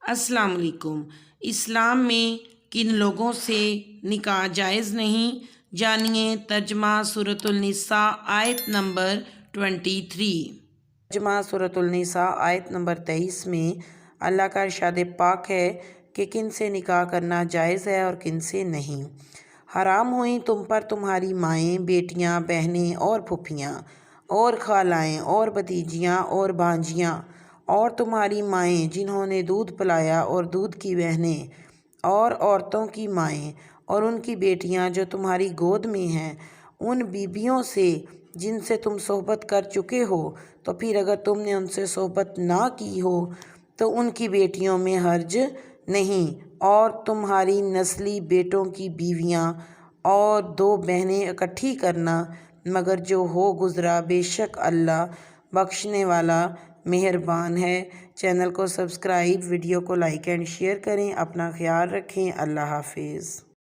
السلام علیکم۔ اسلام میں کن لوگوں سے نکاح جائز نہیں، جانیے ترجمہ سورۃ النساء آیت نمبر 23۔ ترجمہ سورۃ النساء آیت نمبر 23 میں اللہ کا ارشاد پاک ہے کہ کن سے نکاح کرنا جائز ہے اور کن سے نہیں۔ حرام ہوئیں تم پر تمہاری مائیں، بیٹیاں، بہنیں اور پھوپھیاں اور خالائیں اور بھتیجیاں اور بھانجیاں اور تمہاری مائیں جنہوں نے دودھ پلایا اور دودھ کی بہنیں اور عورتوں کی مائیں اور ان کی بیٹیاں جو تمہاری گود میں ہیں، ان بیویوں سے جن سے تم صحبت کر چکے ہو، تو پھر اگر تم نے ان سے صحبت نہ کی ہو تو ان کی بیٹیوں میں حرج نہیں، اور تمہاری نسلی بیٹوں کی بیویاں اور 2 بہنیں اکٹھی کرنا، مگر جو ہو گزرا، بے شک اللہ بخشنے والا مہربان ہے۔ چینل کو سبسکرائب، ویڈیو کو لائک اینڈ شیئر کریں۔ اپنا خیال رکھیں۔ اللہ حافظ۔